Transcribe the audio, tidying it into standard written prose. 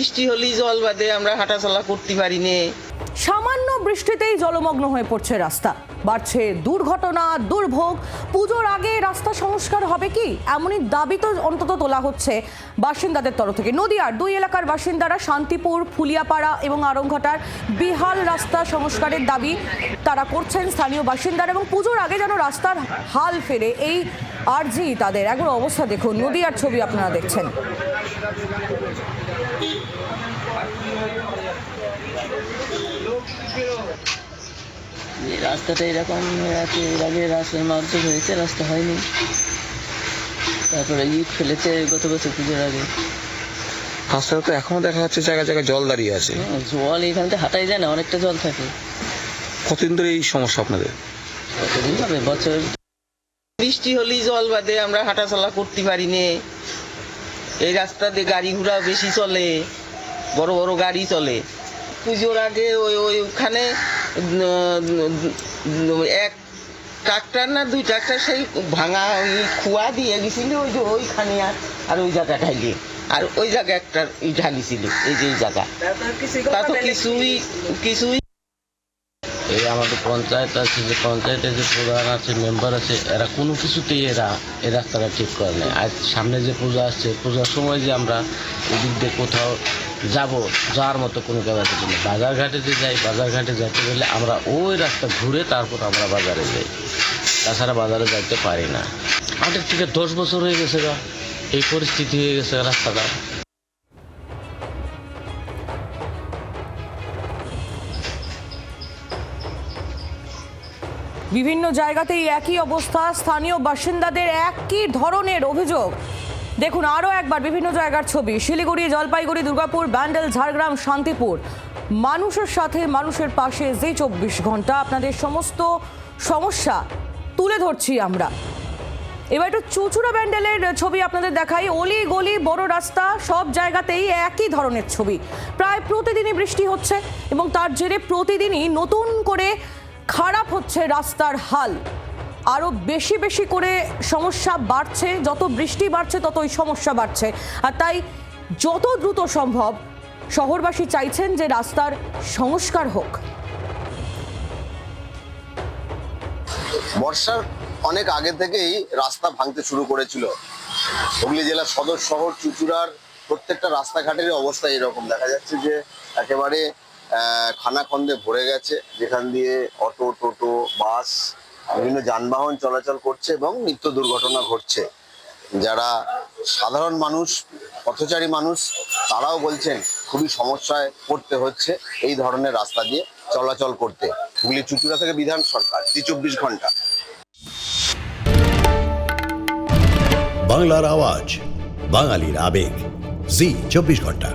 বৃষ্টি হলেই জল বাদে আমরা হাঁটাচলা করতে পারি না। সামান্য বৃষ্টিতেই জলমগ্ন হয়ে পড়ছে রাস্তা, বাড়ছে দুর্ঘটনা, দুর্ভোগ। পুজোর আগে রাস্তা সংস্কার হবে কি, এমনই দাবি তো অন্তত তোলা হচ্ছে বাসিন্দাদের তরফ থেকে। নদিয়ার দুই এলাকার বাসিন্দারা শান্তিপুর, ফুলিয়াপাড়া এবং আরংঘাটার বেহাল রাস্তা সংস্কারের দাবি তারা করছেন স্থানীয় বাসিন্দারা, এবং পুজোর আগে যেন রাস্তার হাল ফেরে এই আর্জি তাদের। একবার অবস্থা দেখুন, নদিয়ার ছবি আপনারা দেখছেন। রাস্তাটা এরকম আছে, এর আগে রাস্তার মাধ্যমে হয়েছে, রাস্তা হয়নি। তারপরে ইট ফেলেছে গত বছর পুজোর আগে। রাস্তাটা তো এখনো দেখা যাচ্ছে জায়গায় জায়গায় জল দাঁড়িয়ে আছে। জল এখান থেকে হাঁটাই যায় না, অনেকটা জল থাকে। কতদিন ধরে এই সমস্যা আপনাদের? কতদিন হবে, বছর। বৃষ্টি হলেই জল বাদে আমরা হাঁটাচলা করতে পারি না। এই রাস্তা দিয়ে গাড়ি ঘোড়া বেশি চলে, বড় বড় গাড়ি চলে। পুজোর আগে ওইখানে এক ট্রাক্টর না দুই ট্রাক্টর সেই ভাঙা ওই খুয়া দিয়ে গেছিল ওইখানে, আর ওই জায়গা ঢালিয়ে, আর ওই জায়গা একটা ঢালিছিল, এই যে এই জায়গা। তা তো কিছুই এই আমাদের পঞ্চায়েত আছে, যে পঞ্চায়েতের যে প্রধান আছে, মেম্বার আছে, এরা কোনো কিছুতেই এই রাস্তাটা ঠিক করে নেয়। আজ সামনে যে পূজা আসছে, পূজার সময় যে আমরা এদিক দিয়ে কোথাও যাওয়ার মতো কোনো ক্যাপাসিটি নেই। বাজারঘাটে যে যাই, বাজারঘাটে যাইতে গেলে আমরা ওই রাস্তা ঘুরে তারপর আমরা বাজারে যাই, তাছাড়া বাজারে যাইতে পারি না। 8 থেকে 10 বছর হয়ে গেছে গা, এই পরিস্থিতি হয়ে গেছে রাস্তাটা। বিভিন্ন জায়গাতেই একই অবস্থা, স্থানীয় বাসিন্দাদের একই ধরনের অভিযোগ। দেখুন আরও একবার বিভিন্ন জায়গার ছবি। শিলিগুড়ি, জলপাইগুড়ি, দুর্গাপুর, ব্যান্ডেল, ঝাড়গ্রাম, শান্তিপুর। মানুষের সাথে মানুষের পাশে যে 24 ঘন্টা আপনাদের সমস্ত সমস্যা তুলে ধরছি আমরা। এবার একটু চুঁচুড়া ব্যান্ডেলের ছবি আপনাদের দেখাই। অলি গলি, বড় রাস্তা, সব জায়গাতেই একই ধরনের ছবি। প্রায় প্রতিদিনই বৃষ্টি হচ্ছে এবং তার জেরে প্রতিদিনই নতুন করে খারাপ হচ্ছে রাস্তার হাল। আরও বেশি বেশি করে সমস্যা বাড়ছে, যত বৃষ্টি বাড়ছে ততই সমস্যা বাড়ছে। আর তাই যত দ্রুত সম্ভব শহরবাসী চাইছেন যে রাস্তার সংস্কার হোক। বর্ষার অনেক আগে থেকেই রাস্তা ভাঙতে শুরু করেছিল। হুগলি জেলার সদর শহর চুঁচুড়ার প্রত্যেকটা রাস্তাঘাটের অবস্থা এরকম। দেখা যাচ্ছে যে একেবারে খানাখন্দে ভরে গেছে, যেখান দিয়ে অটো, টোটো, বাস, বিভিন্ন যানবাহন চলাচল করছে এবং নিত্য দুর্ঘটনা ঘটছে। যারা সাধারণ মানুষ, পথচারী মানুষ, তারাও বলছেন খুবই সমস্যায় পড়তে হচ্ছে এই ধরনের রাস্তা দিয়ে চলাচল করতে। হুগলি চুঁচুড়া থেকে বিধান সরকার, 24 ঘন্টা। বাংলার আওয়াজ, বাঙালির আবেগ, জি 24 ঘন্টা।